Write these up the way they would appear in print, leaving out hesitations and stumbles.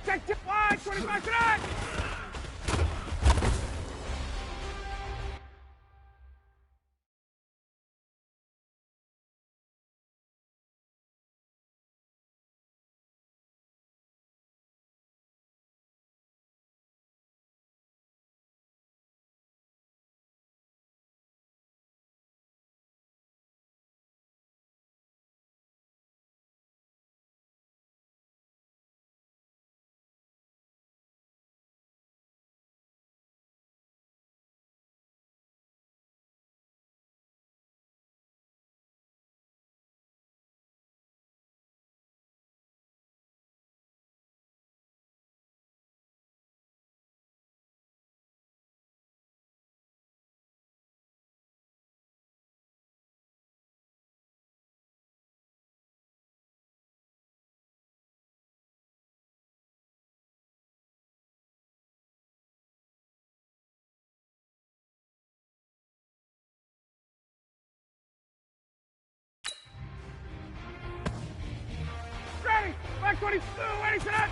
Check, check, wide, 25 tonight! Ready! Back 22, ready for that!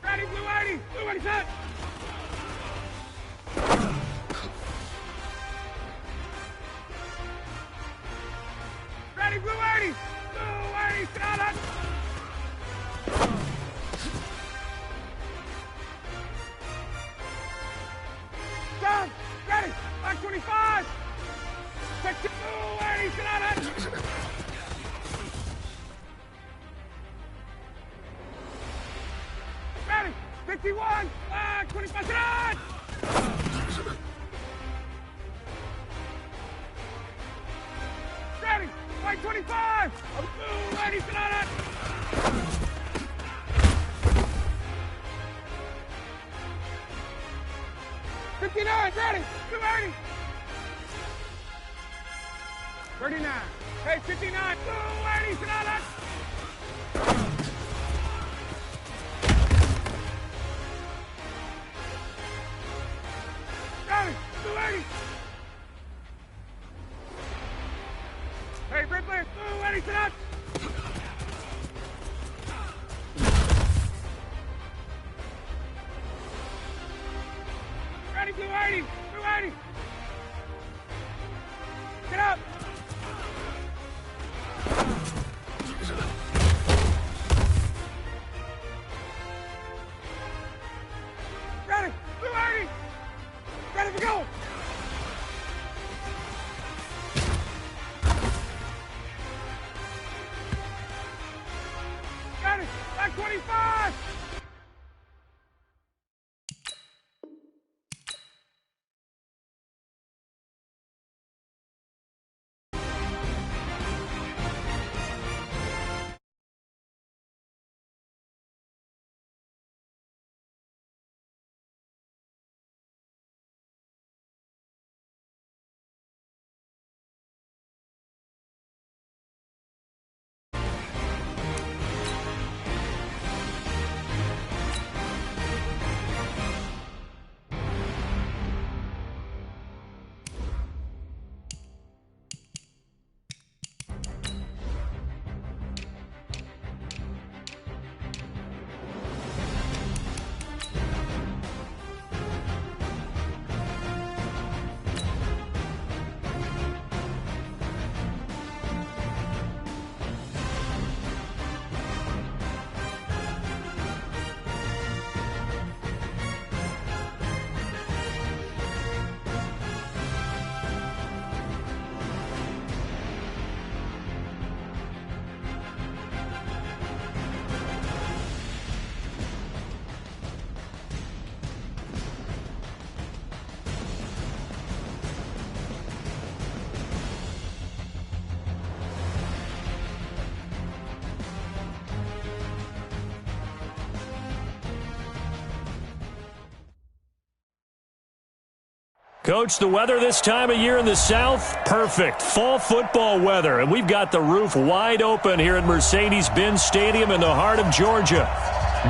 Ready, blue 80 set! Ready, blue 80 set out! Down, ready, back 25! Check the blue 80 set out! Ready, 51, 25 set out! Ready, white 25! Blue 80 set out! Ready, 280! 39, hey, 59, 280, sit down, Ready, 280! Hey, Ridley, 280, sit down! Ready, 280! 280! Get up! Ready! 280! Ready to go! Ready! Back 25! Coach, the weather this time of year in the South, perfect. Fall football weather, and we've got the roof wide open here at Mercedes-Benz Stadium in the heart of Georgia.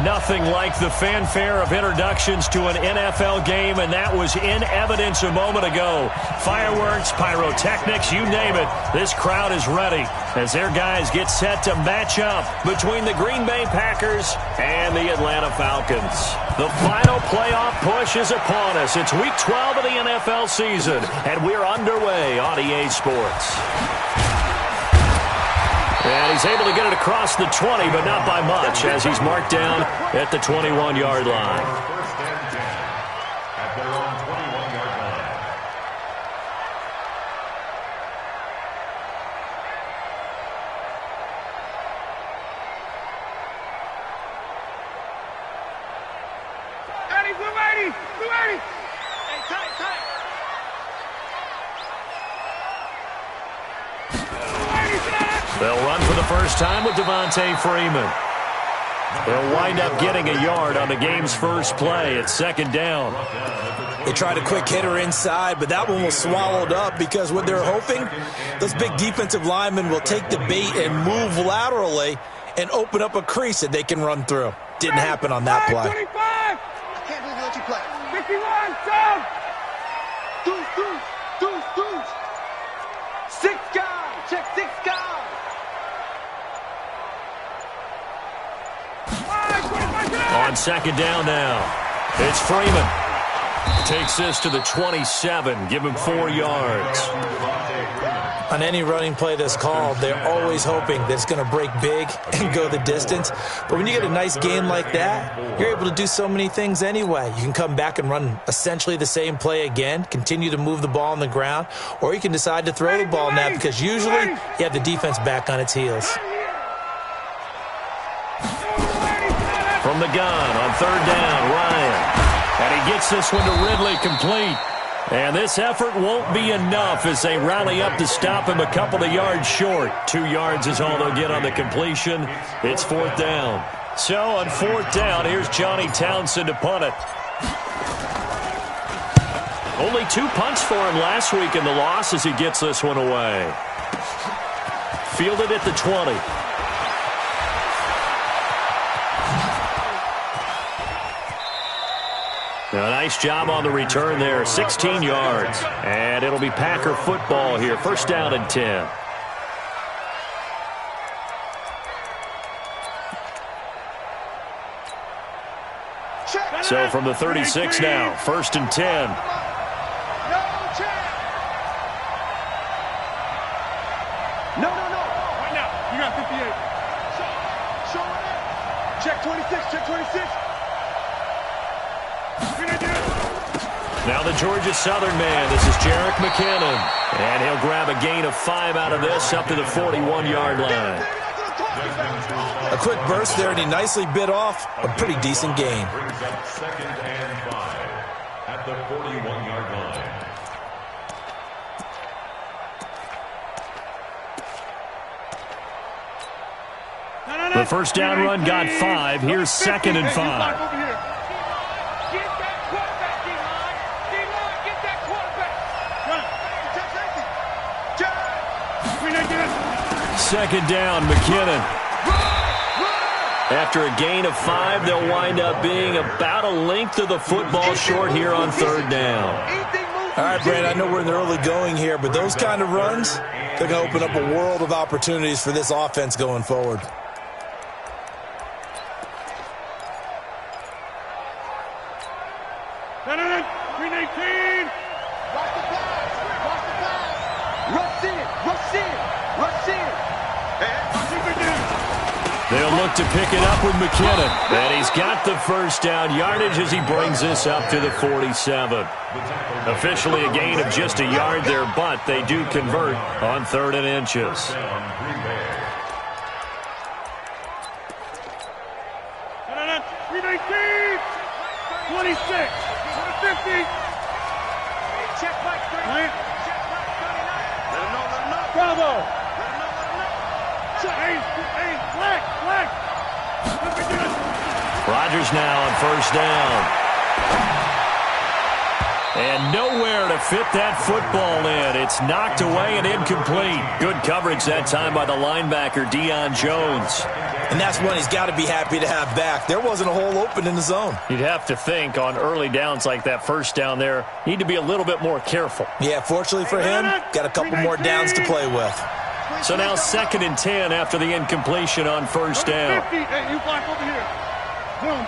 Nothing like the fanfare of introductions to an NFL game, and that was in evidence a moment ago. Fireworks, pyrotechnics, you name it. This crowd is ready as their guys get set to match up between the Green Bay Packers and the Atlanta Falcons. The final playoff push is upon us. It's Week 12 of the NFL season, and we're underway on EA Sports. And he's able to get it across the 20, but not by much, as he's marked down at the 21-yard line. Blue 80! Hey, tight! They'll run for the first time with Devontae Freeman. They'll wind up getting a yard on the game's first play. It's second down. They tried a quick hitter inside, but that one was swallowed up because what they're hoping, those big defensive linemen will take the bait and move laterally and open up a crease that they can run through. Didn't happen on that play. 25! I can't believe they let you play. 51, down! Deuce! 6 guys! Check 6 guys! On second down now, it's Freeman. Takes this to the 27, give him 4 yards. On any running play that's called, they're always hoping that it's going to break big and go the distance. But when you get a nice game like that, you're able to do so many things anyway. You can come back and run essentially the same play again, continue to move the ball on the ground, or you can decide to throw the ball now because usually you have the defense back on its heels. From the gun on third down, Ryan. And he gets this one to Ridley complete. And this effort won't be enough as they rally up to stop him a couple of yards short. 2 yards is all they'll get on the completion. It's fourth down. So on fourth down, here's Johnny Townsend to punt it. Only 2 punts for him last week in the loss as he gets this one away. Fielded at the 20. A nice job on the return there, 16 yards. And it'll be Packer football here, first down and 10. So from the 36 now, first and 10. No. Right now, you got 58. Show it. Check 26. Now the Georgia Southern man, this is Jerick McKinnon. And he'll grab a gain of 5 out of this up to the 41-yard line. A quick burst there, and he nicely bit off a pretty decent gain. Second and 5 at the 41-yard line. The first down run got 5. Here's second and 5. Second down, McKinnon. After a gain of 5, they'll wind up being about a length of the football short here on third down. All right, Brandon, I know we're in the early going here, but those kind of runs, they're going to open up a world of opportunities for this offense going forward. They'll look to pick it up with McKinnon. And he's got the first down yardage as he brings this up to the 47. Officially a gain of just a yard there, but they do convert on 3rd and inches. 26, 50. Bravo. Black. Rodgers now on first down. And nowhere to fit that football in. It's knocked away and incomplete. Good coverage that time by the linebacker, Deion Jones. And that's one he's got to be happy to have back. There wasn't a hole open in the zone. You'd have to think on early downs like that first down there, need to be a little bit more careful. Yeah, fortunately for him, got a couple more downs to play with. So now 2nd and 10 after the incompletion on first down. Hey, you block over here. Boom.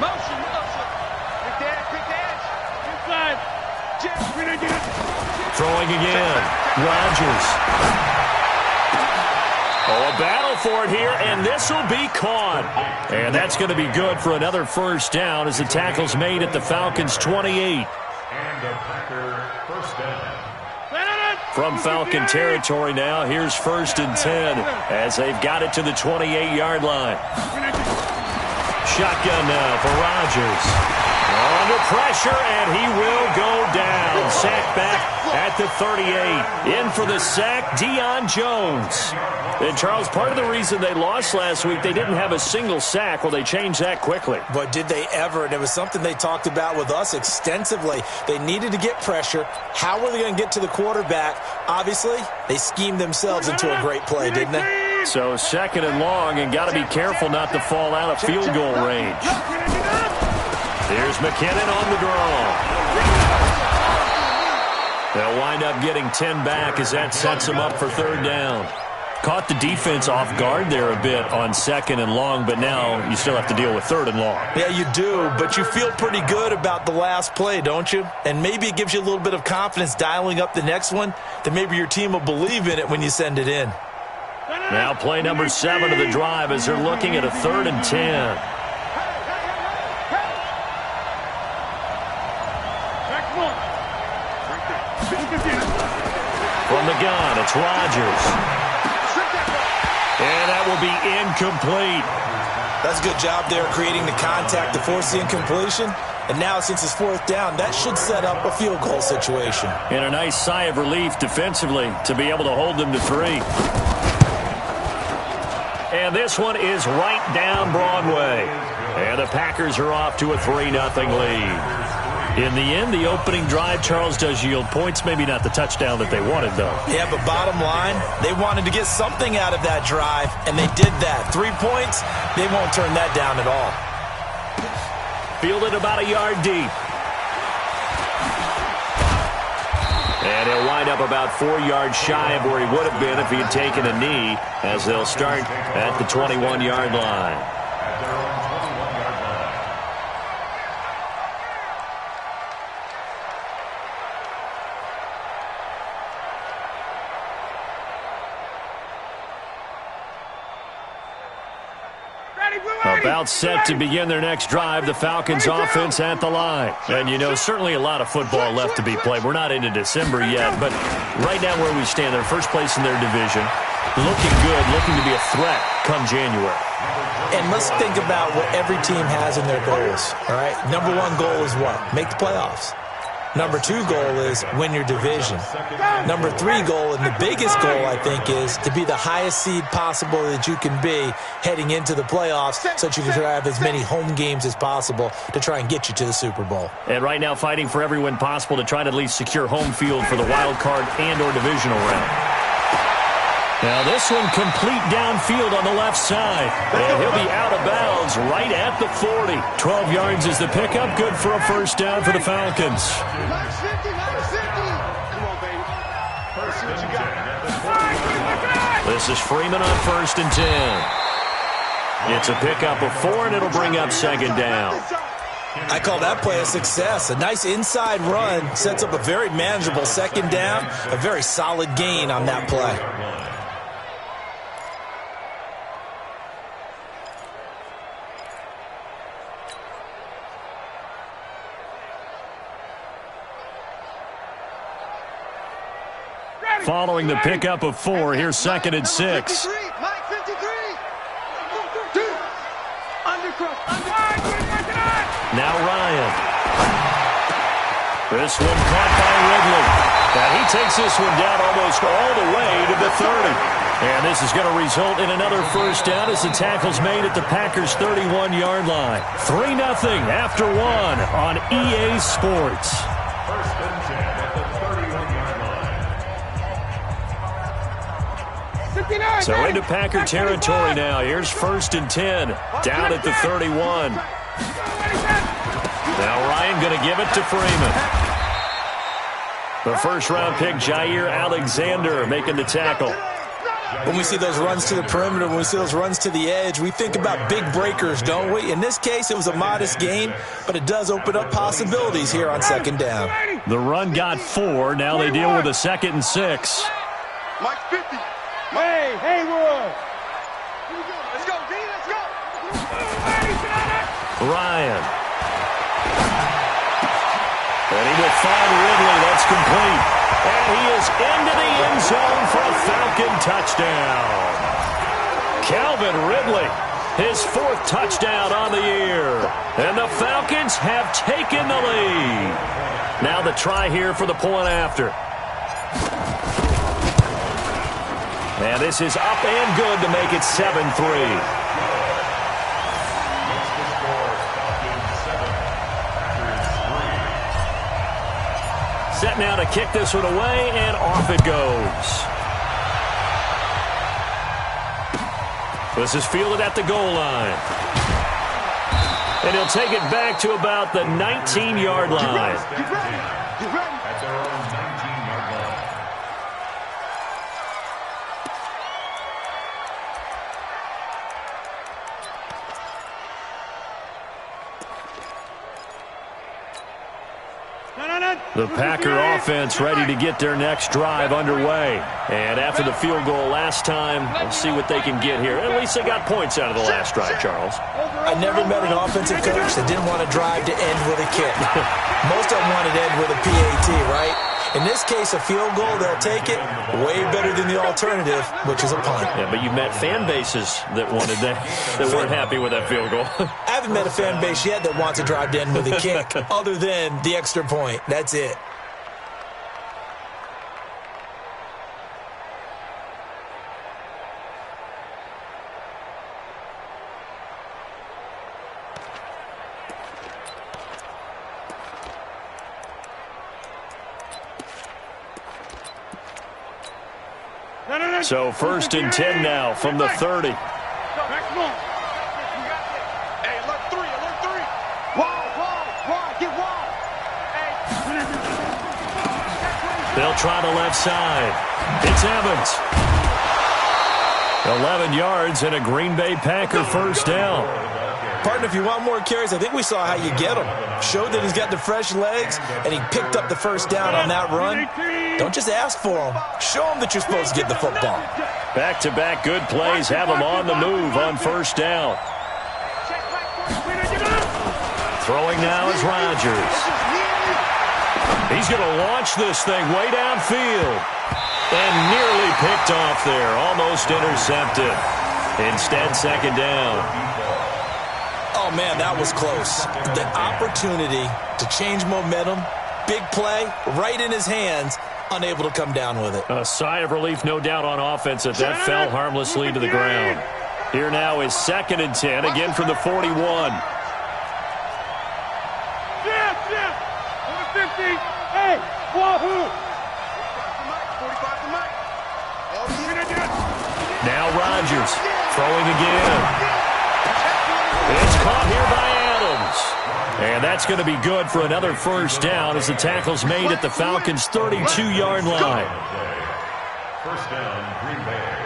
Motion. Quick dash. Inside. Throwing again. Rodgers. Oh, a battle for it here, and this will be caught. And that's going to be good for another first down as the tackle's made at the Falcons' 28. And the Packer first down. From Falcon territory now, here's 1st and 10 as they've got it to the 28-yard line. Shotgun now for Rodgers. Under pressure, and he will go down. Sack back at the 38. In for the sack, Deion Jones. And, Charles, part of the reason they lost last week, they didn't have a single sack. Well, they changed that quickly. But did they ever? And it was something they talked about with us extensively. They needed to get pressure. How were they going to get to the quarterback? Obviously, they schemed themselves into a great play, didn't they? So 2nd and long, and got to be careful not to fall out of field goal range. Here's McKinnon on the draw. They'll wind up getting 10 back as that sets them up for 3rd down. Caught the defense off guard there a bit on 2nd and long, but now you still have to deal with 3rd and long. Yeah, you do, but you feel pretty good about the last play, don't you? And maybe it gives you a little bit of confidence dialing up the next one, that maybe your team will believe in it when you send it in. Now play number 7 of the drive as they're looking at a 3rd and 10. From the gun, it's Rodgers. And that will be incomplete. That's a good job there creating the contact to force the incompletion. And now since it's 4th down, that should set up a field goal situation. And a nice sigh of relief defensively to be able to hold them to 3. And this one is right down Broadway. And the Packers are off to a 3-0 lead. In the end, the opening drive, Charles, does yield points. Maybe not the touchdown that they wanted, though. Yeah, but bottom line, they wanted to get something out of that drive, and they did that. 3 points, they won't turn that down at all. Fielded about a yard deep. And he'll wind up about 4 yards shy of where he would have been if he had taken a knee, as they'll start at the 21-yard line. About set to begin their next drive, the Falcons offense at the line. And, you know, certainly a lot of football left to be played. We're not into December yet, but right now where we stand, they're first place in their division. Looking good, looking to be a threat come January. And let's think about what every team has in their goals, all right? Number 1 goal is what? Make the playoffs. Number 2 goal is win your division. Number 3 goal, and the biggest goal, I think, is to be the highest seed possible that you can be heading into the playoffs so that you can have as many home games as possible to try and get you to the Super Bowl. And right now fighting for every win possible to try to at least secure home field for the wild card and or divisional round. Now this one complete downfield on the left side. And he'll be out of bounds right at the 40. 12 yards is the pickup. Good for a first down for the Falcons. This is Freeman on 1st and 10. It's a pickup of 4, and it'll bring up 2nd down. I call that play a success. A nice inside run sets up a very manageable 2nd down. A very solid gain on that play. Following the pickup of 4, here's 2nd and 6. Now Ryan. This one caught by Ridley. And he takes this one down almost all the way to the 30. And this is going to result in another first down as the tackle's made at the Packers' 31-yard line. 3-0 after 1 on EA Sports. First and 10 at the 31-yard line. 59. So into Packer territory now. Here's 1st and 10. Down at the 31. Now Ryan going to give it to Freeman. The first-round pick, Jair Alexander, making the tackle. When we see those runs to the perimeter, when we see those runs to the edge, we think about big breakers, don't we? In this case, it was a modest gain, but it does open up possibilities here on 2nd down. The run got 4. Now they deal with a 2nd and 6. Mike 50. Hey, Haywood. Let's go, D, let's go. Ryan. And he will find Ridley. That's complete. And he is into the end zone for a Falcon touchdown. Calvin Ridley, his 4th touchdown on the year. And the Falcons have taken the lead. Now the try here for the point after. And this is up and good to make it 7-3. Set now to kick this one away, and off it goes. This is fielded at the goal line. And he'll take it back to about the 19-yard line. Get ready. At their own 19-yard line. The Packer offense ready to get their next drive underway. And after the field goal last time, we'll see what they can get here. At least they got points out of the last drive, Charles. I never met an offensive coach that didn't want to drive to end with a kick. Most of them wanted to end with a PAT, right? In this case, a field goal, they'll take it. Way better than the alternative, which is a punt. Yeah, but you met fan bases that wanted that weren't happy with that field goal. I haven't met a fan base yet that wants to drive to end with a kick, other than the extra point. That's it. So 1st and 10 now from the 30. Hey, alert 3, alert 3. Wide, get wide. They'll try the left side. It's Evans. 11 yards and a Green Bay Packer 1st down. Partner, if you want more carries, I think we saw how you get him. Showed that he's got the fresh legs, and he picked up the 1st down on that run. Don't just ask for him. Show him that you're supposed to get the football. Back-to-back good plays have him on the move on 1st down. Throwing now is Rodgers. He's going to launch this thing way downfield. And nearly picked off there. Almost intercepted. Instead, 2nd down. Oh, man, that was close. The opportunity to change momentum, big play, right in his hands, unable to come down with it. A sigh of relief, no doubt, on offense that fell harmlessly to the ground. Here now is 2nd and 10, again from the 41. Number 50. Hey, wahoo. Now Rodgers throwing again. It's caught here by Adams. And that's going to be good for another 1st down as the tackle's made at the Falcons' 32-yard line. 1st down, Green Bay.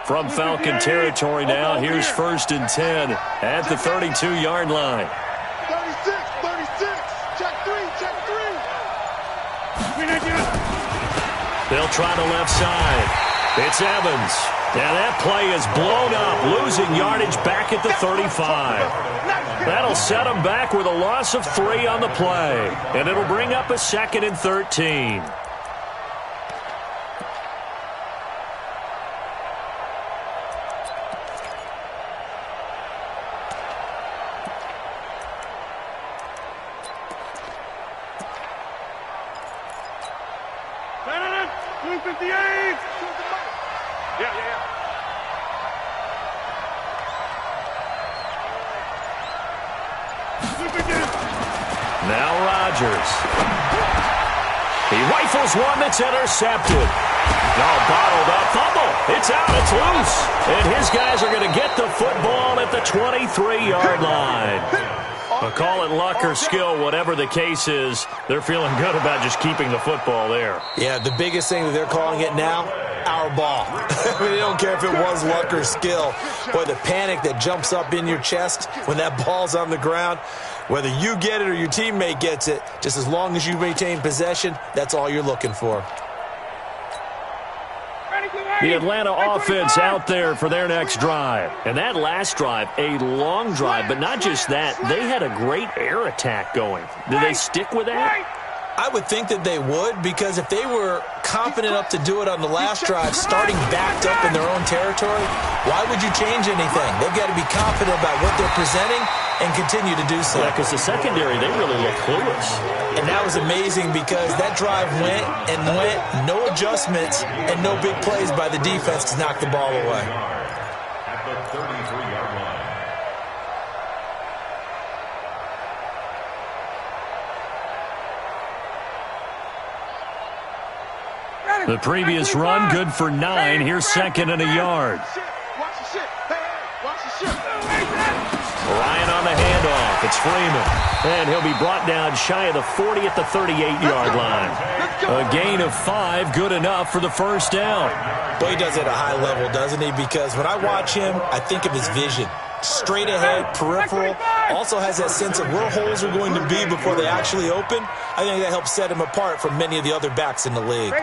From Falcon territory now, here's 1st and 10 at the 32-yard line. 36, check 3. They'll try the left side. It's Evans. And that play is blown up, losing yardage back at the 35. That'll set them back with a loss of 3 on the play. And it'll bring up a 2nd and 13. Now Rodgers. He rifles one that's intercepted. No, bottled up. Fumble. It's out. It's loose. And his guys are going to get the football at the 23-yard line. But call it luck or skill, whatever the case is, they're feeling good about just keeping the football there. Yeah, the biggest thing that they're calling it now, our ball. I mean, they don't care if it was luck or skill. Boy, the panic that jumps up in your chest when that ball's on the ground, whether you get it or your teammate gets it, just as long as you maintain possession, that's all you're looking for. The Atlanta offense out there for their next drive. And that last drive, a long drive, but not just that. They had a great air attack going. Do they stick with that? I would think that they would, because if they were confident enough to do it on the last drive, starting backed up in their own territory, why would you change anything? They've got to be confident about what they're presenting and continue to do so. Yeah, because the secondary, they really look clueless. And that was amazing because that drive went and went, no adjustments and no big plays by the defense to knock the ball away. At the 33-yard line. The previous run, good for 9. Here's second and a yard. Ryan on the handoff. It's Freeman. And he'll be brought down shy of the 40 at the 38-yard line. A gain of 5, good enough for the first down. Boy, he does it at a high level, doesn't he? Because when I watch him, I think of his vision. Straight ahead, peripheral. Also has that sense of where holes are going to be before they actually open. I think that helps set him apart from many of the other backs in the league.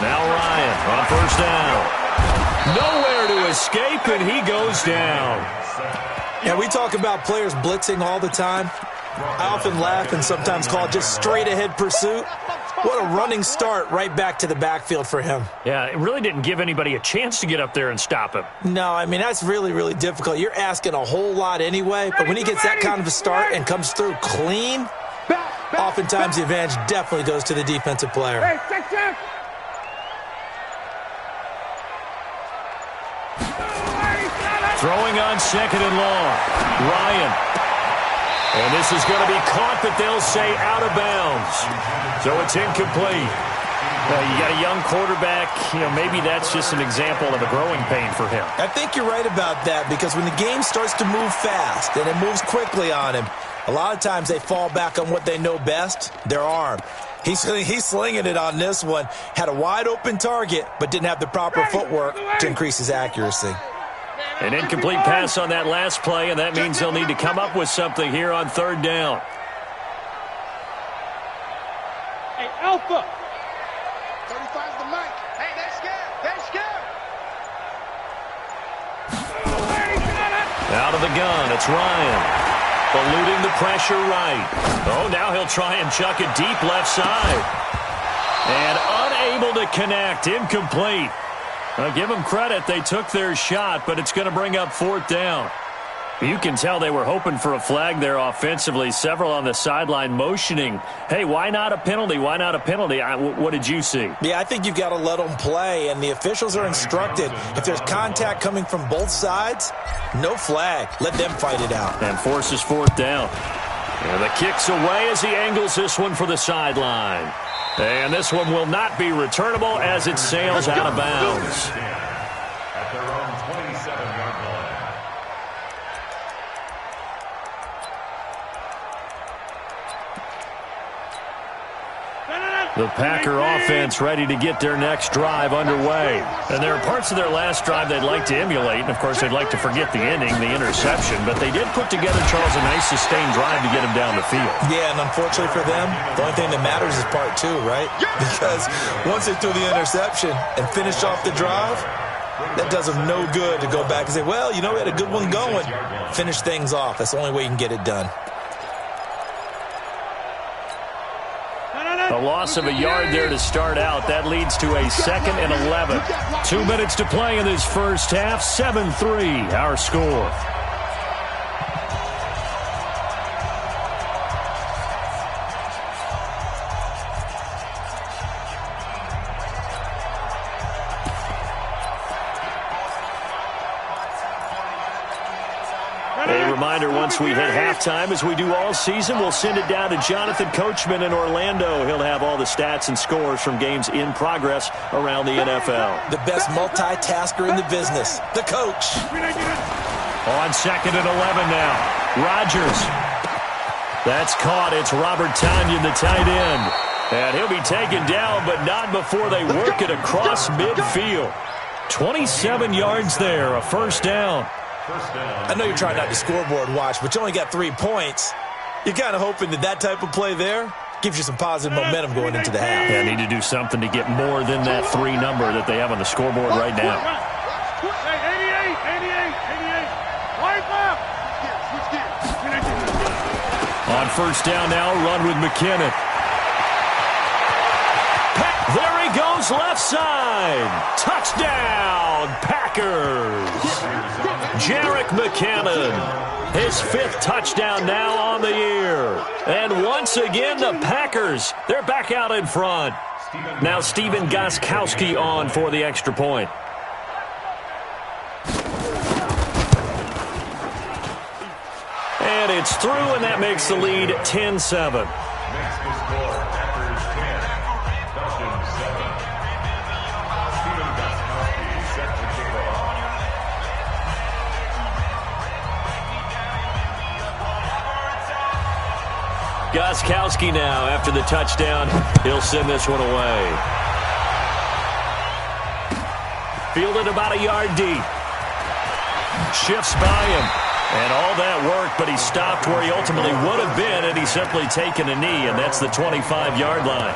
Now Ryan on first down. Nowhere to escape, and he goes down. Yeah, we talk about players blitzing all the time. I often laugh and sometimes call it just straight-ahead pursuit. What a running start right back to the backfield for him. Yeah, it really didn't give anybody a chance to get up there and stop him. No, I mean, that's really, really difficult. You're asking a whole lot anyway, but when he gets that kind of a start and comes through clean, oftentimes the advantage definitely goes to the defensive player. Check. Throwing on second and long. Ryan. And this is going to be caught, but they'll say out of bounds. So it's incomplete. You got a young quarterback. Maybe that's just an example of a growing pain for him. I think you're right about that, because when the game starts to move fast and it moves quickly on him, a lot of times they fall back on what they know best, their arm. He's slinging it on this one. Had a wide open target, but didn't have the proper footwork to increase his accuracy. An incomplete pass on that last play, and that means they'll need to come up with something here on third down. Hey, Alpha. 35's the mic. Hey, they're scared. Out of the gun, it's Ryan. Eluding the pressure right. Oh, now he'll try and chuck it deep left side. And unable to connect. Incomplete. Now, give them credit. They took their shot, but it's going to bring up fourth down. You can tell they were hoping for a flag there offensively. Several on the sideline motioning, hey, why not a penalty? Why not a penalty? What did you see? Yeah, I think you've got to let them play, and the officials are instructed. If there's contact coming from both sides, no flag. Let them fight it out. And forces fourth down. And the kick's away as he angles this one for the sideline. And this one will not be returnable as it sails out of bounds. At their own 27-yard line. The Packer offense ready to get their next drive underway. And there are parts of their last drive they'd like to emulate. And, of course, they'd like to forget the ending, the interception. But they did put together, Charles, a nice sustained drive to get them down the field. Yeah, and unfortunately for them, the only thing that matters is part two, right? Because once they threw the interception and finished off the drive, that does them no good to go back and say, well, we had a good one going. Finish things off. That's the only way you can get it done. A loss of a yard there to start out. That leads to a second and 11. 2 minutes to play in this first half. 7-3, our score. A reminder, once we hit halftime, as we do all season, we'll send it down to Jonathan Coachman in Orlando. He'll have all the stats and scores from games in progress around the NFL. The best multitasker in the business, the coach. On 2nd and 11 now. Rodgers. That's caught. It's Robert Tonyan, the tight end. And he'll be taken down, but not before they work it across midfield. 27 yards there, a first down. I know you're trying not to scoreboard watch, but you only got 3 points. You're kind of hoping that type of play there gives you some positive momentum going into the half. Yeah, need to do something to get more than that 3 number that they have on the scoreboard right now. 88. On first down now, run with McKinnon. There he goes, left side. Touchdown, Packers. Jerick McKinnon, his 5th touchdown now on the year. And once again, the Packers, they're back out in front. Now Stephen Gostkowski on for the extra point. And it's through, and that makes the lead 10-7. Gostkowski now, after the touchdown, he'll send this one away. Fielded about a yard deep. Shifts by him. And all that work, but he stopped where he ultimately would have been, and he's simply taken a knee, and that's the 25-yard line.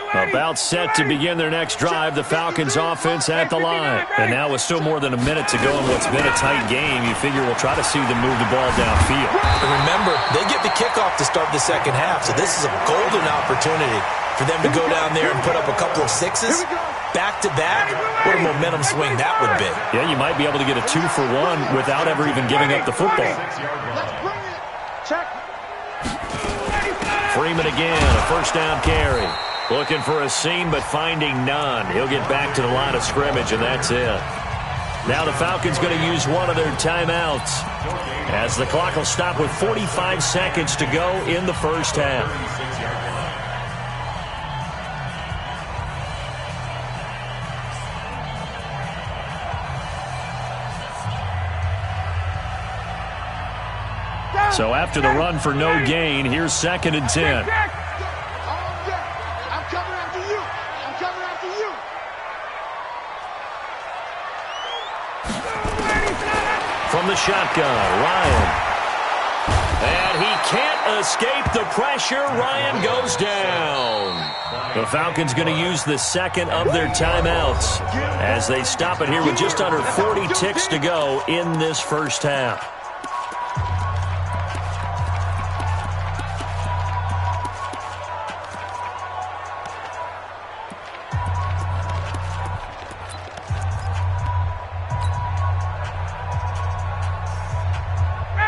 About set to begin their next drive, the Falcons offense at the line. And now with still more than a minute to go in what's been a tight game, you figure we'll try to see them move the ball downfield. And remember, they get the kickoff to start the second half, so this is a golden opportunity for them to go down there and put up a couple of 6s. Back-to-back, what a momentum swing that would be. Yeah, you might be able to get a 2-for-1 without ever even giving up the football. Freeman again, a first down carry. Looking for a seam, but finding none. He'll get back to the line of scrimmage, and that's it. Now the Falcons going to use one of their timeouts, as the clock will stop with 45 seconds to go in the first half. So after the run for no gain, here's 2nd and 10. From the shotgun, Ryan. And he can't escape the pressure. Ryan goes down. The Falcons going to use the second of their timeouts as they stop it here with just under 40 ticks to go in this first half.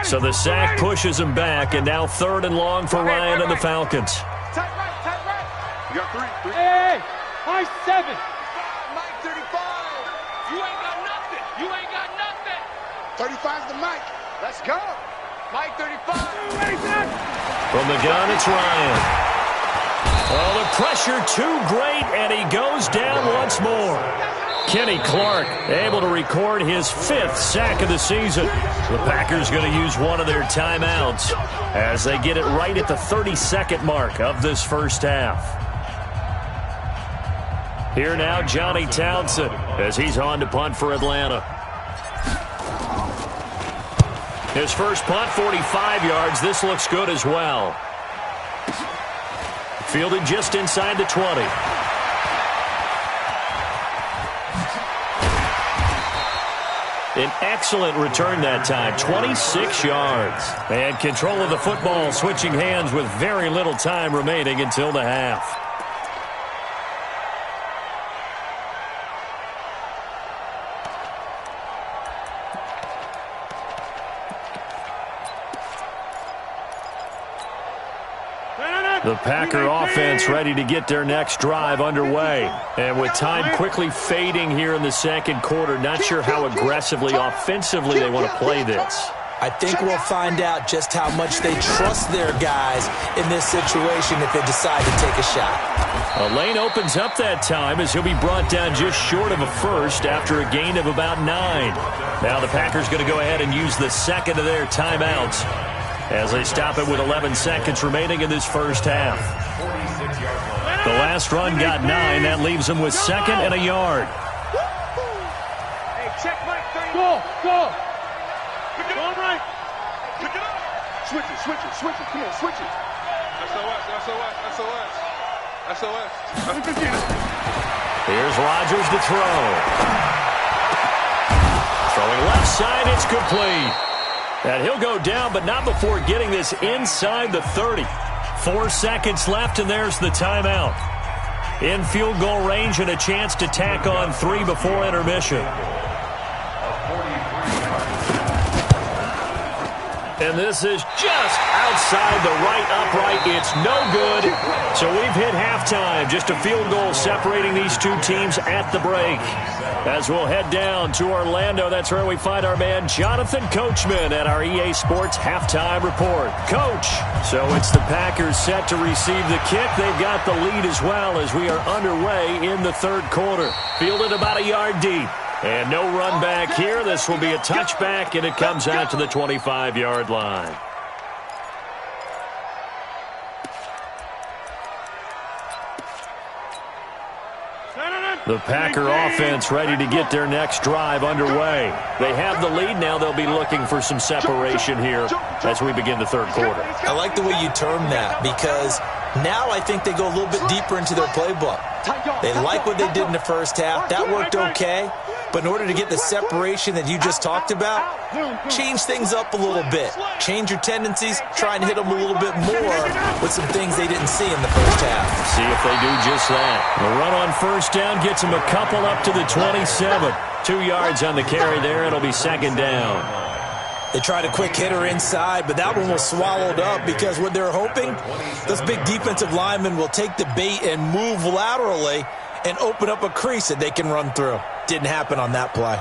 So the sack pushes him back, and now 3rd and long for Ryan and the Falcons. Tight right. You got 3. Hey, high 7. Mike 35. You ain't got nothing. 35's the Mike. Let's go. Mike 35. From the gun, it's Ryan. Oh, the pressure too great, and he goes down once more. Kenny Clark able to record his 5th sack of the season. The Packers going to use one of their timeouts as they get it right at the 30-second mark of this first half. Here now, Johnny Townsend, as he's on to punt for Atlanta. His first punt, 45 yards. This looks good as well. Fielded just inside the 20. An excellent return that time, 26 yards. And control of the football, switching hands with very little time remaining until the half. The Packer offense ready to get their next drive underway. And with time quickly fading here in the second quarter, not sure how aggressively, offensively they want to play this. I think we'll find out just how much they trust their guys in this situation if they decide to take a shot. A lane opens up that time as he'll be brought down just short of a first after a gain of about 9. Now the Packers going to go ahead and use the second of their timeouts as they stop it with 11 seconds remaining in this first half. The last run got 9. That leaves them with second and a yard. Hey, check Mike. Go. Pick it up. Right. Pick it up. Switch it. Come on, switch it. SOS. Here's Rodgers to throw. Throwing left side, it's complete. And he'll go down, but not before getting this inside the 30. 4 seconds left, and there's the timeout. In field goal range and a chance to tack on 3 before intermission. And this is just outside the right upright. It's no good. So we've hit halftime. Just a field goal separating these two teams at the break. As we'll head down to Orlando, that's where we find our man Jonathan Coachman at our EA Sports Halftime Report. Coach, so it's the Packers set to receive the kick. They've got the lead as well as we are underway in the third quarter. Fielded about a yard deep. And no run back here. This will be a touchback, and it comes out to the 25-yard line. The Packer offense ready to get their next drive underway. They have the lead now. They'll be looking for some separation here as we begin the third quarter. I like the way you term that because now I think they go a little bit deeper into their playbook. They like what they did in the first half. That worked okay. But in order to get the separation that you just talked about, change things up a little bit. Change your tendencies, try and hit them a little bit more with some things they didn't see in the first half. See if they do just that. The run on first down gets them a couple up to the 27. 2 yards on the carry there. It'll be second down. They tried a quick hitter inside, but that one was swallowed up because what they're hoping, those big defensive linemen will take the bait and move laterally and open up a crease that they can run through. Didn't happen on that play.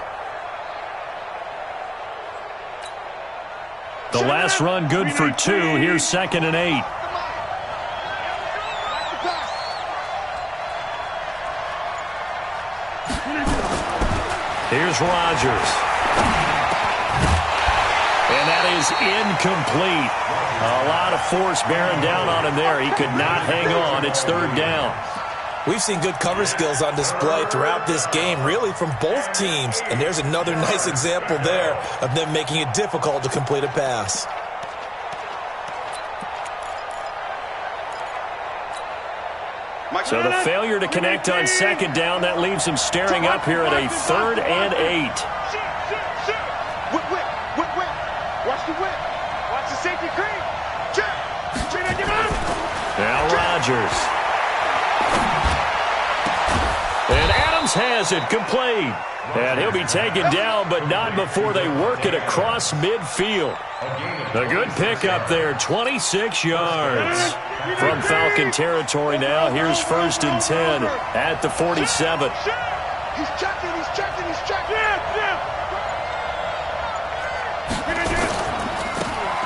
The last run good for 2. Here's second and 8. Here's Rodgers. And that is incomplete. A lot of force bearing down on him there. He could not hang on. It's third down. We've seen good cover skills on display throughout this game, really from both teams. And there's another nice example there of them making it difficult to complete a pass. So the failure to connect on second down, that leaves them staring up here at a 3rd and 8. Whip. Watch the whip. Watch the safety creep. Now Rodgers. And Adams has it complete. And he'll be taken down, but not before they work it across midfield. A good pickup there, 26 yards. From Falcon territory now, here's 1st and 10 at the 47. He's checking.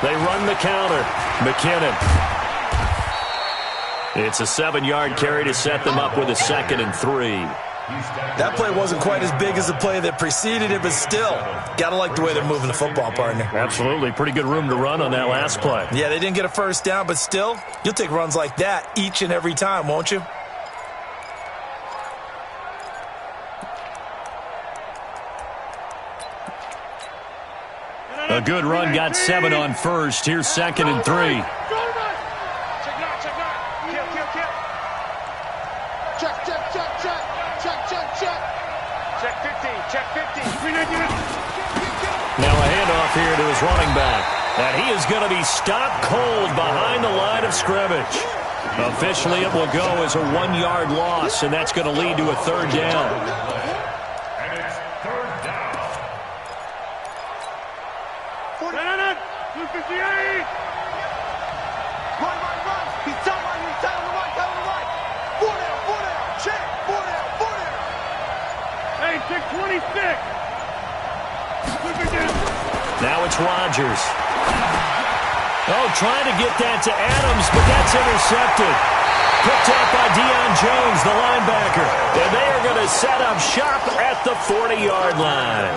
They run the counter. McKinnon. It's a 7-yard carry to set them up with a 2nd and 3. That play wasn't quite as big as the play that preceded it, but still, gotta like the way they're moving the football, partner. Absolutely. Pretty good room to run on that last play. Yeah, they didn't get a first down, but still, you'll take runs like that each and every time, won't you? A good run, got 7 on first. Here's 2nd and 3. Check 15. Now a handoff here to his running back. And he is going to be stopped cold behind the line of scrimmage. Officially, it will go as a 1-yard loss, and that's going to lead to a 3rd down. And it's 3rd down. 258. Run. He's done right here. Now it's Rodgers. Oh, trying to get that to Adams, but that's intercepted. Picked up by Deion Jones, the linebacker. And they are going to set up shop at the 40-yard line.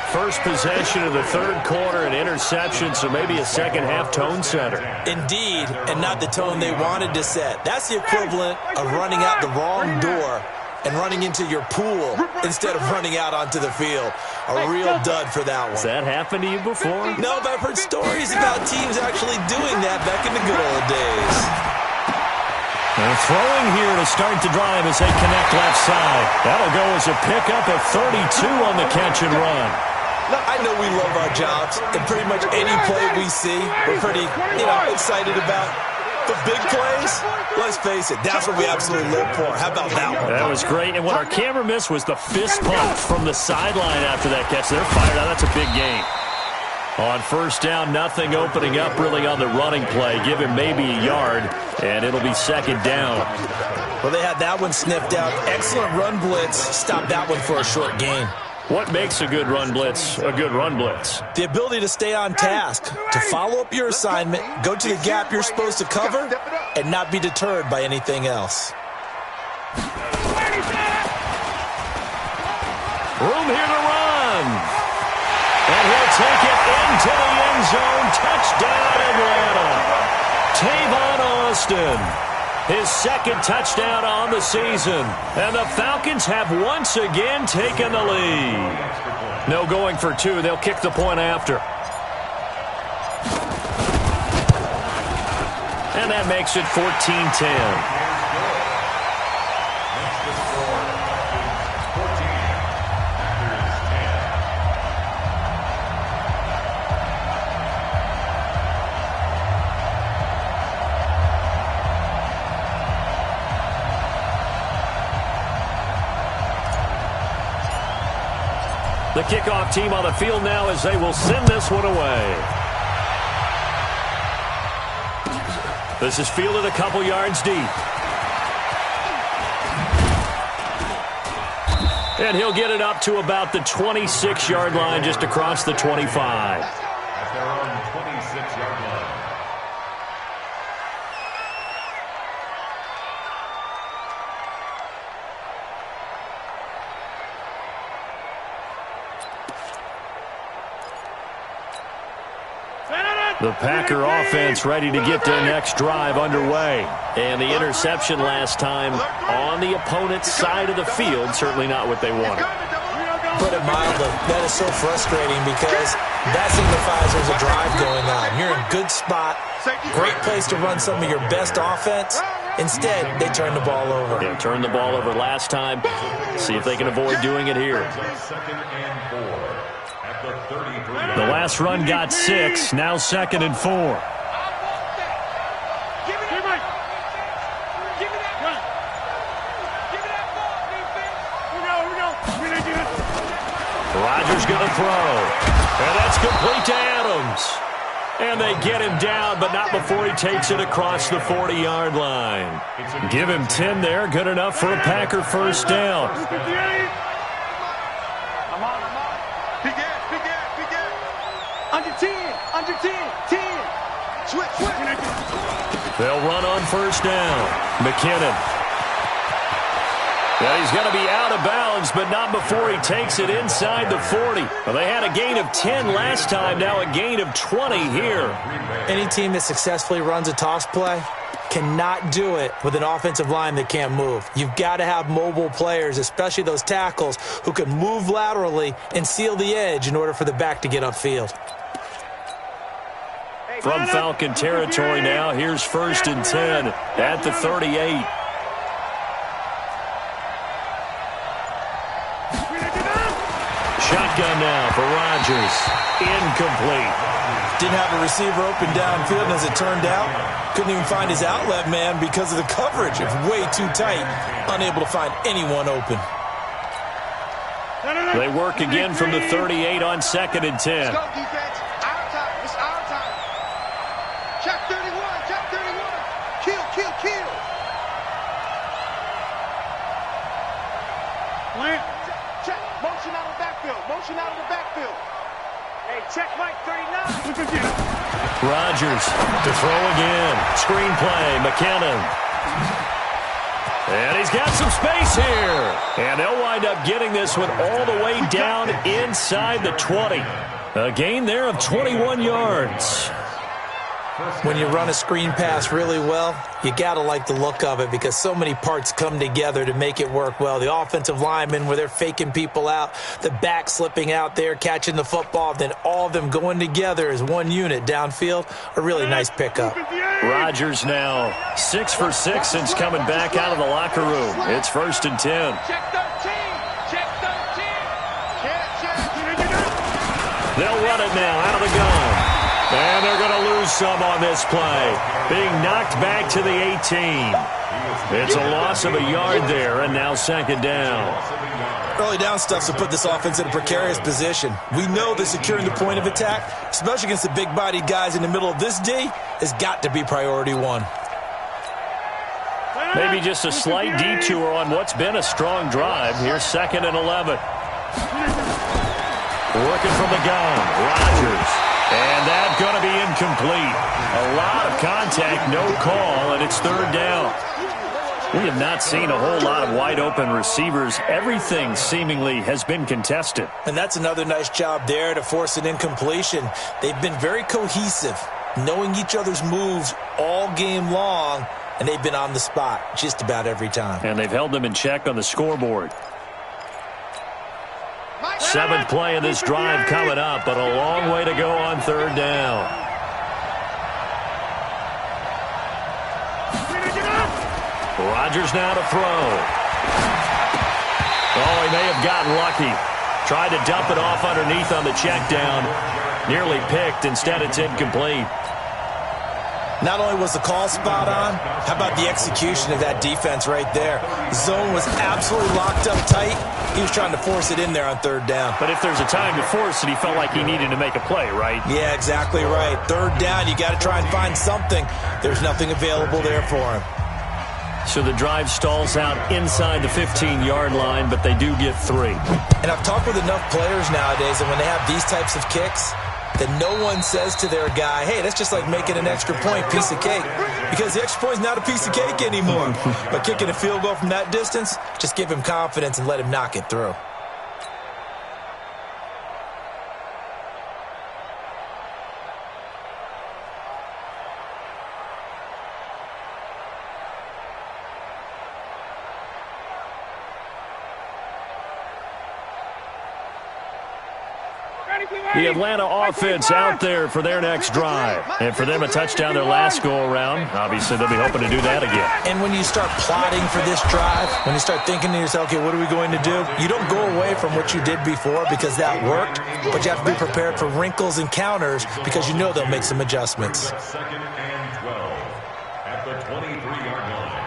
First possession of the third quarter, an interception, so maybe a second-half tone setter. Indeed, and not the tone they wanted to set. That's the equivalent of running out the wrong door and running into your pool instead of running out onto the field. A real dud for that one. Has that happened to you before? No, but I've heard stories about teams actually doing that back in the good old days. They're throwing here to start the drive as they connect left side. That'll go as a pickup of 32 on the catch and run. I know we love our jobs, and pretty much any play we see, we're pretty, excited about. The big plays, let's face it, that's what we absolutely live for. How about that one? That was great, and what our camera missed was the fist pump from the sideline after that catch. They're fired out. That's a big game. On first down, nothing opening up really on the running play. Give him maybe a yard, and it'll be second down. Well, they had that one sniffed out. Excellent run blitz. Stop that one for a short gain. What makes a good run blitz a good run blitz? The ability to stay on task, to follow up your assignment, go to the gap you're supposed to cover, and not be deterred by anything else. Room here to run. And he'll take it into the end zone. Touchdown, Atlanta. Tavon Austin. His second touchdown on the season. And the Falcons have once again taken the lead. No going for two. They'll kick the point after. And that makes it 14-10. The kickoff team on the field now as they will send this one away. This is fielded a couple yards deep. And he'll get it up to about the 26-yard line, just across the 25. At their own 26-yard line. The Packer offense ready to get their next drive underway. And the interception last time on the opponent's side of the field, certainly not what they wanted. Put it mildly, that is so frustrating because that signifies there's a drive going on. You're in a good spot, great place to run some of your best offense. Instead, they turn the ball over. Yeah, turned the ball over last time. See if they can avoid doing it here. Second and 4 at the 33. The last run got 6, now 2nd and 4. Rodgers going to throw. And that's complete to Adams. And they get him down, but not before he takes it across the 40-yard line. Give him 10 there, good enough for a Packer first down. Under 10, under 10, 10. Switch. They'll run on first down. McKinnon. Well, he's going to be out of bounds, but not before he takes it inside the 40. Well, they had a gain of 10 last time, now a gain of 20 here. Any team that successfully runs a toss play cannot do it with an offensive line that can't move. You've got to have mobile players, especially those tackles, who can move laterally and seal the edge in order for the back to get upfield. From Falcon territory now, here's 1st and 10 at the 38. Shotgun now for Rodgers. Incomplete. Didn't have a receiver open downfield, and as it turned out, couldn't even find his outlet man because of the coverage. It's way too tight, unable to find anyone open. They work again from the 38 on 2nd and 10. Let's go, defense. Our time. It's our time. Check 31. Check 31. Kill. Check. Motion out of the backfield. Hey, check Mike 39. Rodgers to throw again. Screen play, McKinnon. And he's got some space here. And they'll wind up getting this one all the way down inside the 20. A gain there of 21 yards. When you run a screen pass really well, you got to like the look of it because so many parts come together to make it work well. The offensive linemen where they're faking people out, the back slipping out there, catching the football, then all of them going together as one unit downfield. A really nice pickup. Rodgers now 6 for 6 since coming back out of the locker room. It's 1st and 10. Check 13. Check 13. They'll run it now out of the gun. And they're going to lose some on this play. Being knocked back to the 18. It's a loss of a yard there, and now 2nd down. Early down stuff to put this offense in a precarious position. We know that securing the point of attack, especially against the big-bodied guys in the middle of this D, has got to be priority one. Maybe just a slight detour on what's been a strong drive. Here's 2nd and 11. Working from the gun, Rodgers. And that's going to be incomplete. A lot of contact, no call, and it's 3rd down. We have not seen a whole lot of wide-open receivers. Everything seemingly has been contested. And that's another nice job there to force an incompletion. They've been very cohesive, knowing each other's moves all game long, and they've been on the spot just about every time. And they've held them in check on the scoreboard. 7th play of this drive coming up, but a long way to go on 3rd down. Rodgers now to throw. Oh, he may have gotten lucky. Tried to dump it off underneath on the check down. Nearly picked. Instead, it's incomplete. Not only was the call spot on, how about the execution of that defense right there? The zone was absolutely locked up tight. He was trying to force it in there on 3rd down. But if there's a time to force it, he felt like he needed to make a play, right? Yeah, exactly right. 3rd down, you got to try and find something. There's nothing available there for him. So the drive stalls out inside the 15-yard line, but they do get 3. And I've talked with enough players nowadays that when they have these types of kicks, that no one says to their guy, hey, that's just like making an extra point, piece of cake. Because the extra point is not a piece of cake anymore. But kicking a field goal from that distance, just give him confidence and let him knock it through. The Atlanta offense out there for their next drive. And for them, a touchdown their last go-around. Obviously, they'll be hoping to do that again. And when you start plotting for this drive, when you start thinking to yourself, okay, what are we going to do? You don't go away from what you did before because that worked, but you have to be prepared for wrinkles and counters because you know they'll make some adjustments. 2nd and 12 at the 23-yard line.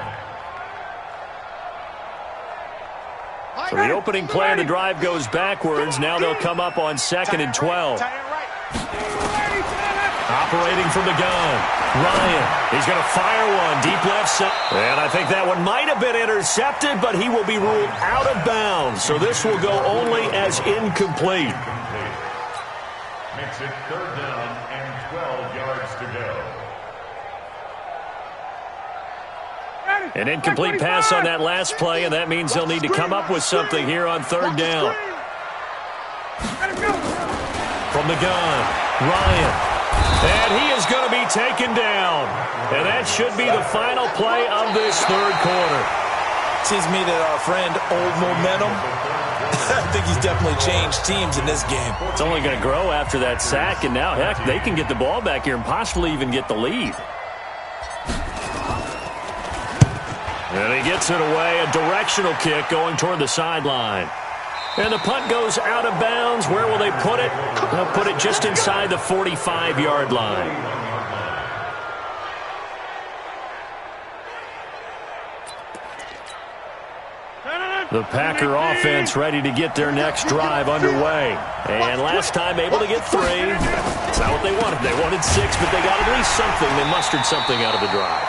So the opening play of the drive goes backwards. Now they'll come up on 2nd and 12. Operating from the gun. Ryan, he's going to fire one deep left side. And I think that one might have been intercepted, but he will be ruled out of bounds. So this will go only as incomplete. Makes it 3rd down and 12 yards to go. An incomplete pass on that last play, and that means they'll need to come up with something here on 3rd down. From the gun, Ryan. And he is going to be taken down. And that should be the final play of this 3rd quarter. Seems to me that our friend Old Momentum, I think he's definitely changed teams in this game. It's only going to grow after that sack, and now, heck, they can get the ball back here and possibly even get the lead. And he gets it away, a directional kick going toward the sideline. And the punt goes out of bounds. Where will they put it? They'll put it just inside the 45-yard line. The Packer offense ready to get their next drive underway. And last time able to get 3. It's not what they wanted. They wanted 6, but they got at least something. They mustered something out of the drive.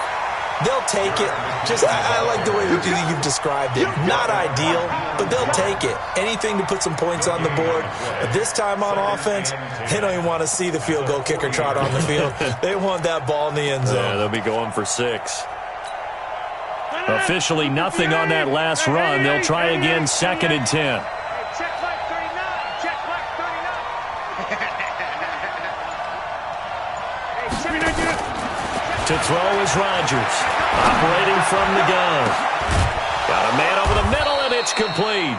They'll take it. I like the way you've described it. Not ideal, but they'll take it. Anything to put some points on the board. But this time on offense, they don't even want to see the field goal kicker trot on the field. They want that ball in the end zone. Yeah, they'll be going for 6. Officially nothing on that last run. They'll try again, 2nd and 10. To throw is Rodgers, operating from the gun. Got a man over the middle, and it's complete.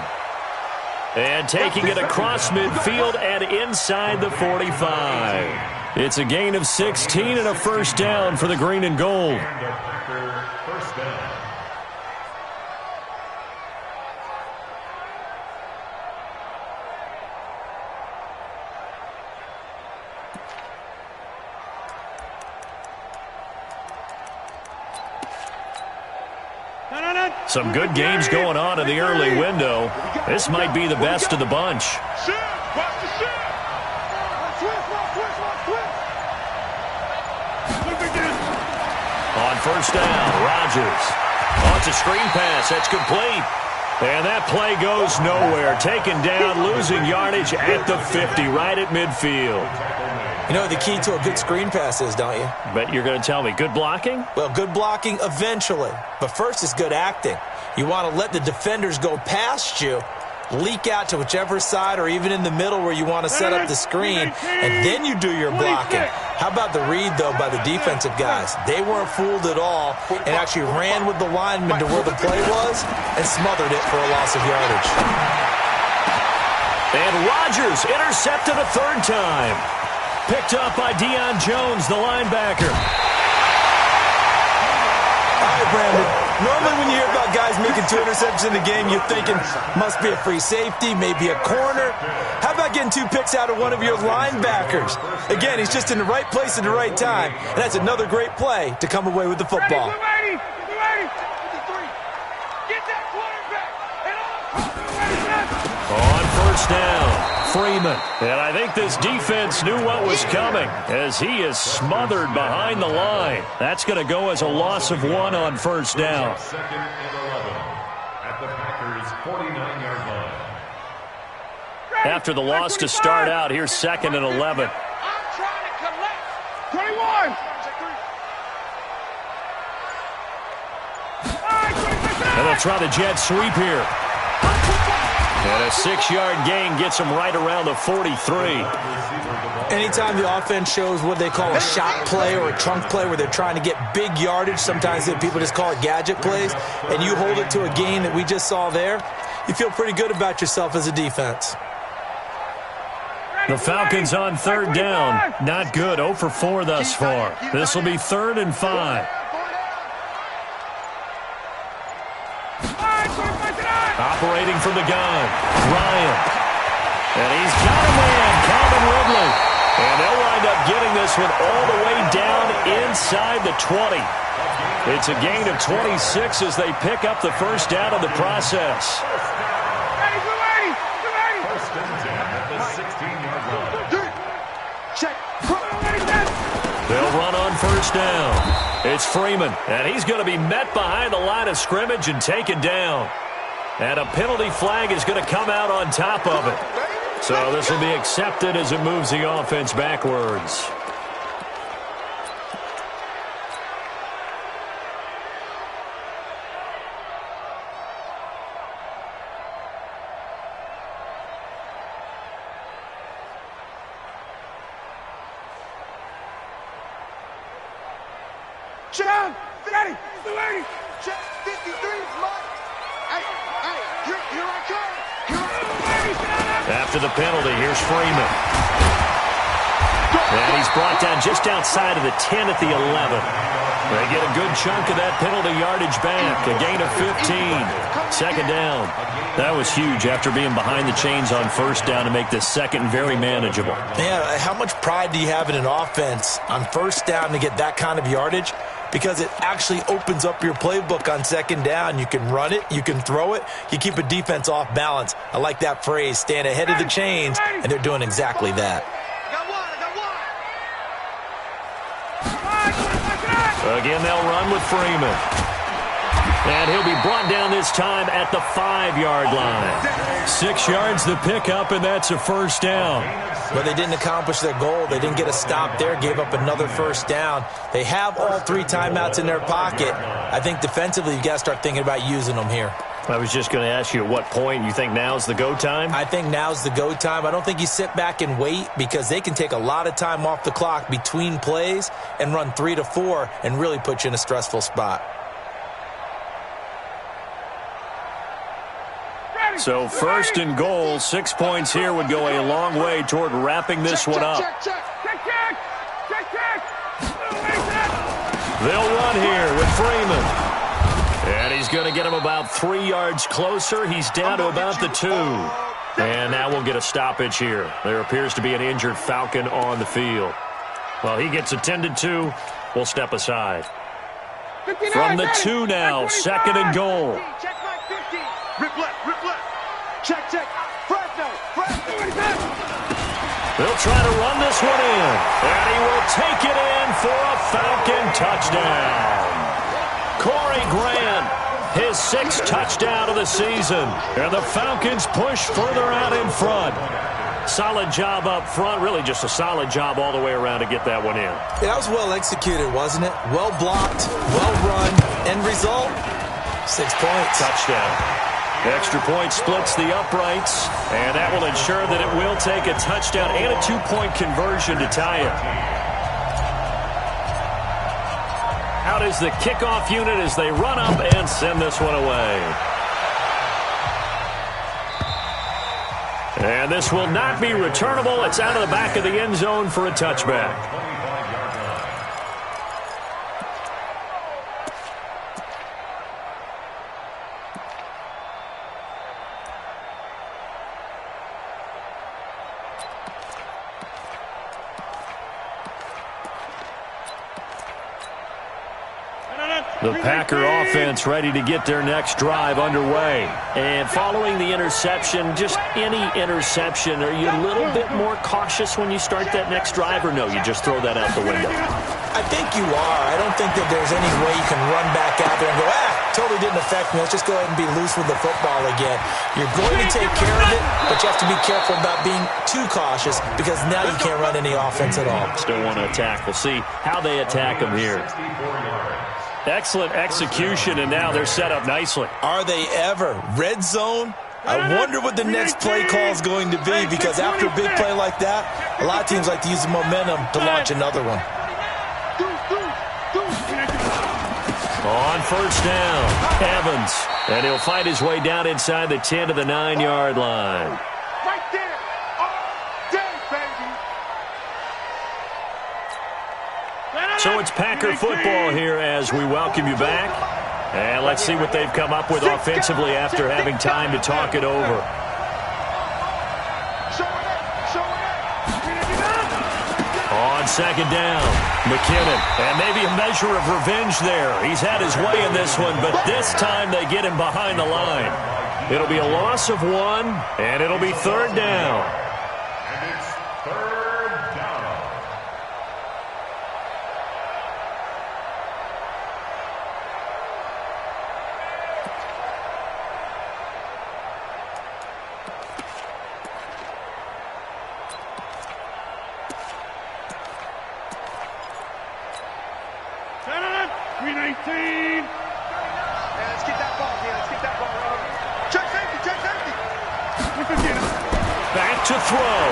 And taking it across midfield and inside the 45. It's a gain of 16 and a first down for the green and gold. First down. Some good games going on in the early window. This might be the best of the bunch. On first down, Rodgers. Oh, it's a screen pass. That's complete. And that play goes nowhere. Taken down, losing yardage at the 50, right at midfield. You know what the key to a good screen pass is, don't you? Bet you're going to tell me. Good blocking? Well, good blocking eventually. But first is good acting. You want to let the defenders go past you, leak out to whichever side or even in the middle where you want to set up the screen, and then you do your blocking. How about the read, though, by the defensive guys? They weren't fooled at all and actually ran with the lineman to where the play was and smothered it for a loss of yardage. And Rodgers intercepted a 3rd time. Picked up by Deion Jones, the linebacker. All right, Brandon. Normally when you hear about guys making 2 interceptions in a game, you're thinking must be a free safety, maybe a corner. How about getting 2 picks out of one of your linebackers? Again, he's just in the right place at the right time, and that's another great play to come away with the football. Ready. Get that quarterback. On first down, Freeman. And I think this defense knew what was coming as he is smothered behind the line. That's going to go as a loss of 1 on first down. 2nd and 11 at the Packers' 49-yard line. After the loss to start out, here's 2nd and 11. I'm trying to collect. 21. And they'll try the jet sweep here. And a 6-yard gain gets them right around the 43. Anytime the offense shows what they call a shot play or a trunk play where they're trying to get big yardage, sometimes people just call it gadget plays, and you hold it to a gain that we just saw there, you feel pretty good about yourself as a defense. The Falcons on 3rd down. Not good. 0 for 4 thus far. This will be 3rd and 5. Operating from the gun, Ryan. And he's got a man, Calvin Ridley. And they'll wind up getting this one all the way down inside the 20. It's a gain of 26 as they pick up the first down of the process. First and 10 at the 16-yard line. They'll run on first down. It's Freeman, and he's going to be met behind the line of scrimmage and taken down. And a penalty flag is going to come out on top of it. So this will be accepted as it moves the offense backwards. Down. Ready. Ready. Check 53 is mine. Hey, here I come. After the penalty, here's Freeman. And he's brought down just outside of the 10 at the 11. They get a good chunk of that penalty yardage back. A gain of 15. 2nd down. That was huge after being behind the chains on first down to make this 2nd very manageable. Yeah, how much pride do you have in an offense on first down to get that kind of yardage? Because it actually opens up your playbook on 2nd down. You can run it, you can throw it, you keep a defense off balance. I like that phrase, stand ahead of the chains, and they're doing exactly that. I got one. Again, they'll run with Freeman. And he'll be brought down this time at the 5-yard line. 6 yards the pickup, and that's a first down. But they didn't accomplish their goal. They didn't get a stop there, gave up another first down. They have all 3 timeouts in their pocket. I think defensively, you've got to start thinking about using them here. I was just going to ask you at what point you think now's the go time? I think now's the go time. I don't think you sit back and wait because they can take a lot of time off the clock between plays and run 3 to 4 and really put you in a stressful spot. So first and goal, 6 points here would go a long way toward wrapping this one up. They'll run here with Freeman. And he's going to get him about 3 yards closer. He's down to about the 2. And now we'll get a stoppage here. There appears to be an injured Falcon on the field. Well, he gets attended to. We'll step aside. From the 2 now, 2nd and goal. Rip left. Check. Fresno. They'll try to run this one in. And he will take it in for a Falcon touchdown. Corey Grant, his 6th touchdown of the season. And the Falcons push further out in front. Solid job up front. Really just a solid job all the way around to get that one in. That was well executed, wasn't it? Well blocked, well run. End result, 6 points. Touchdown. Extra point splits the uprights, and that will ensure that it will take a touchdown and a 2-point conversion to tie it. Out is the kickoff unit as they run up and send this one away. And this will not be returnable. It's out of the back of the end zone for a touchback. The Packer offense ready to get their next drive underway. And following the interception, just any interception, are you a little bit more cautious when you start that next drive, or no, you just throw that out the window? I think you are. I don't think that there's any way you can run back out there and go, totally didn't affect me. Let's just go ahead and be loose with the football again. You're going to take care of it, but you have to be careful about being too cautious because now you can't run any offense at all. Still want to attack. We'll see how they attack them here. Excellent execution, and now they're set up nicely. Are they ever? Red zone? I wonder what the next play call is going to be, because after a big play like that, a lot of teams like to use the momentum to launch another one. On first down, Evans, and he'll fight his way down inside the 10 to the 9-yard line. Right there. All day, baby. So it's Packer football here as we welcome you back. And let's see what they've come up with offensively after having time to talk it over. On second down, McKinnon. And maybe a measure of revenge there. He's had his way in this one, but this time they get him behind the line. It'll be a loss of 1, and it'll be third down. And it's third down. Let's get that ball here. Let's get that ball right here. Check safety. Back to throw.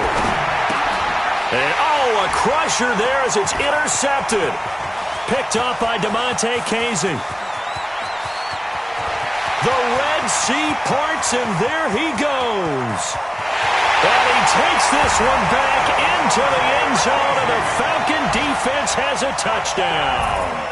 And, a crusher there as it's intercepted. Picked up by DeMonte Casey. The Red Sea parts, and there he goes. And he takes this one back into the end zone, and the Falcon defense has a touchdown.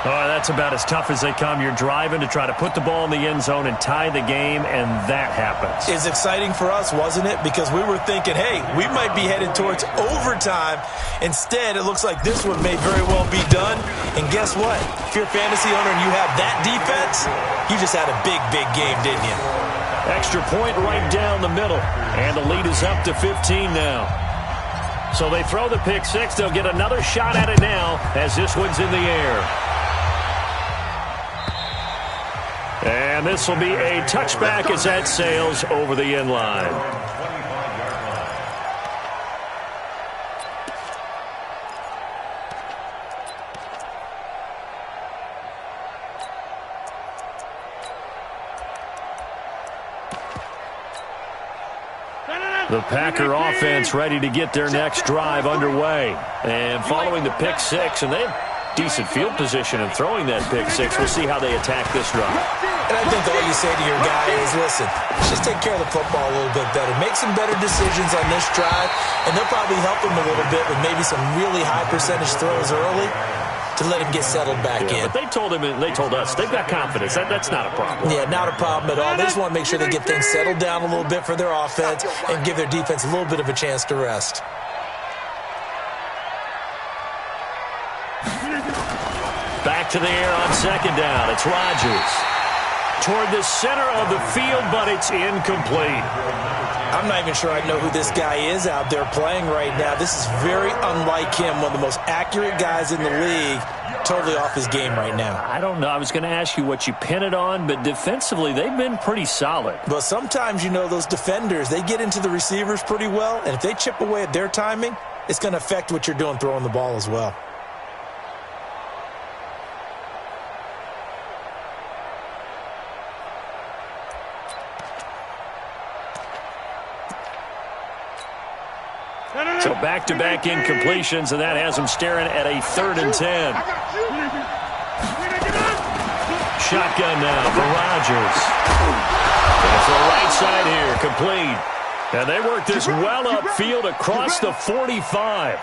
Oh, that's about as tough as they come. You're driving to try to put the ball in the end zone and tie the game, and that happens. It's exciting for us, wasn't it? Because we were thinking, hey, we might be headed towards overtime. Instead, it looks like this one may very well be done. And guess what? If you're a fantasy owner and you have that defense, you just had a big, big game, didn't you? Extra point right down the middle. And the lead is up to 15 now. So they throw the pick six. They'll get another shot at it now as this one's in the air. And this will be a touchback as that sails over the end line. The Packer offense ready to get their next drive underway. And following the pick six, and they have decent field position in throwing that pick six. We'll see how they attack this drive. And I think all you say to your guy is, listen, just take care of the football a little bit better. Make some better decisions on this drive, and they'll probably help him a little bit with maybe some really high percentage throws early to let him get settled back in. But they told us, they've got confidence. That's not a problem. Yeah, not a problem at all. They just want to make sure they get things settled down a little bit for their offense and give their defense a little bit of a chance to rest. Back to the air on second down. It's Rodgers. Toward the center of the field, but it's incomplete. I'm not even sure I know who this guy is out there playing right now. This is very unlike him, one of the most accurate guys in the league, totally off his game right now. I don't know. I was going to ask you what you pin it on, but defensively, they've been pretty solid. But sometimes, you know, those defenders, they get into the receivers pretty well, and if they chip away at their timing, it's going to affect what you're doing throwing the ball as well. So back-to-back incompletions, and that has them staring at a 3rd and 10. Shotgun now for Rodgers. And to the right side here, complete. And they work this well upfield across the 45.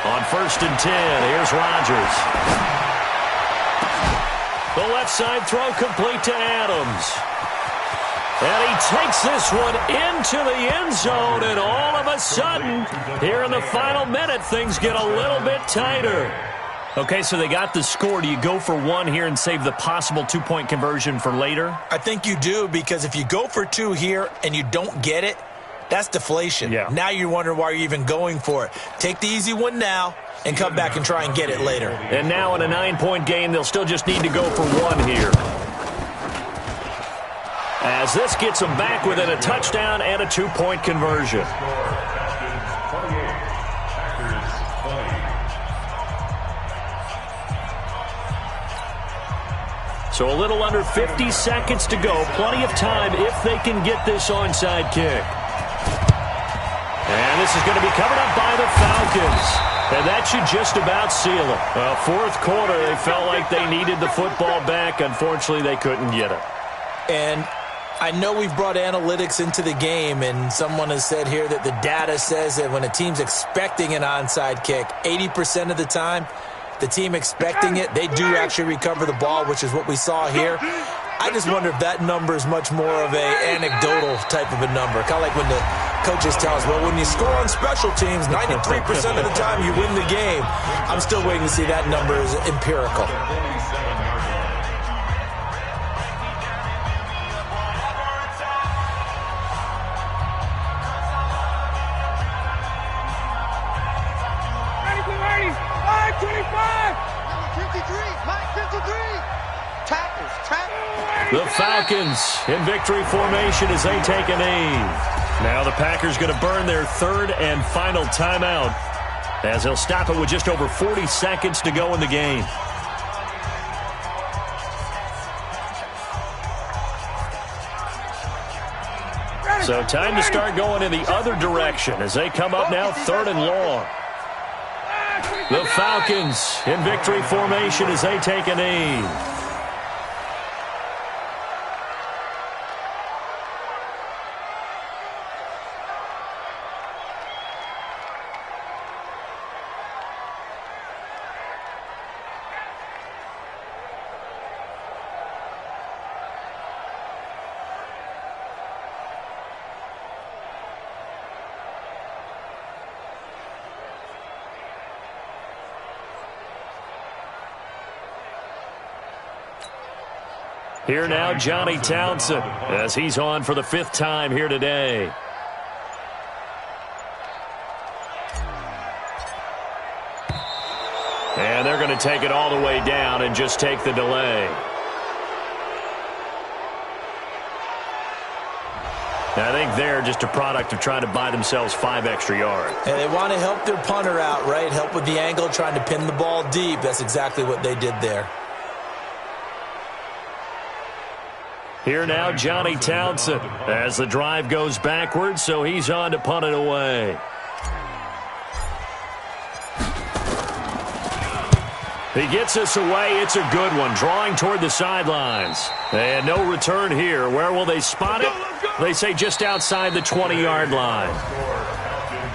On 1st and 10, here's Rodgers. The left side throw complete to Adams. And he takes this one into the end zone, and all of a sudden, here in the final minute, things get a little bit tighter. Okay, so they got the score. Do you go for one here and save the possible 2-point conversion for later? I think you do, because if you go for 2 here and you don't get it, that's deflation. Yeah. Now you're wondering why you're even going for it. Take the easy one now and come back and try and get it later. And now in a 9-point game, they'll still just need to go for 1 here. As this gets them back within a touchdown and a 2-point conversion. So a little under 50 seconds to go. Plenty of time if they can get this onside kick. And this is going to be covered up by the Falcons. And that should just about seal it. Well, 4th quarter, they felt like they needed the football back. Unfortunately, they couldn't get it. And I know we've brought analytics into the game, and someone has said here that the data says that when a team's expecting an onside kick, 80% of the time, the team expecting it, they do actually recover the ball, which is what we saw here. I just wonder if that number is much more of a anecdotal type of a number. Kind of like when the coaches tell us, well, when you score on special teams, 93% of the time you win the game. I'm still waiting to see that number is empirical. The Falcons in victory formation as they take a knee. Now the Packers going to burn their 3rd and final timeout as they'll stop it with just over 40 seconds to go in the game. So time to start going in the other direction as they come up now 3rd and long. The Falcons in victory formation as they take a knee. Here now, Johnny Townsend, as he's on for the 5th time here today. And they're going to take it all the way down and just take the delay. I think they're just a product of trying to buy themselves 5 extra yards. And they want to help their punter out, right? Help with the angle, trying to pin the ball deep. That's exactly what they did there. Here now, Johnny Townsend, as the drive goes backwards, so he's on to punt it away. He gets us away. It's a good one, drawing toward the sidelines. And no return here. Where will they spot it? They say just outside the 20-yard line.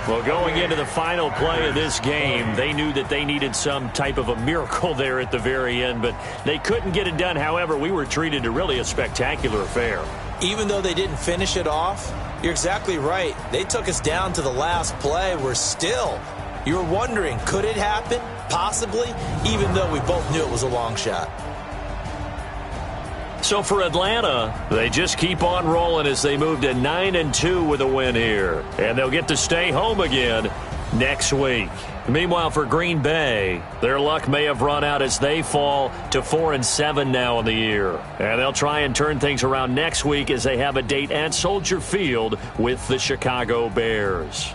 Well, going into the final play of this game, they knew that they needed some type of a miracle there at the very end, but they couldn't get it done. However, we were treated to really a spectacular affair. Even though they didn't finish it off, you're exactly right. They took us down to the last play. You were wondering, could it happen? Possibly, even though we both knew it was a long shot. So for Atlanta, they just keep on rolling as they move to 9-2 with a win here. And they'll get to stay home again next week. Meanwhile, for Green Bay, their luck may have run out as they fall to 4-7 now in the year. And they'll try and turn things around next week as they have a date at Soldier Field with the Chicago Bears.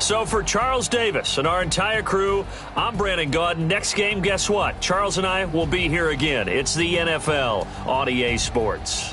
So for Charles Davis and our entire crew, I'm Brandon Gaudin. Next game, guess what? Charles and I will be here again. It's the NFL on EA Sports.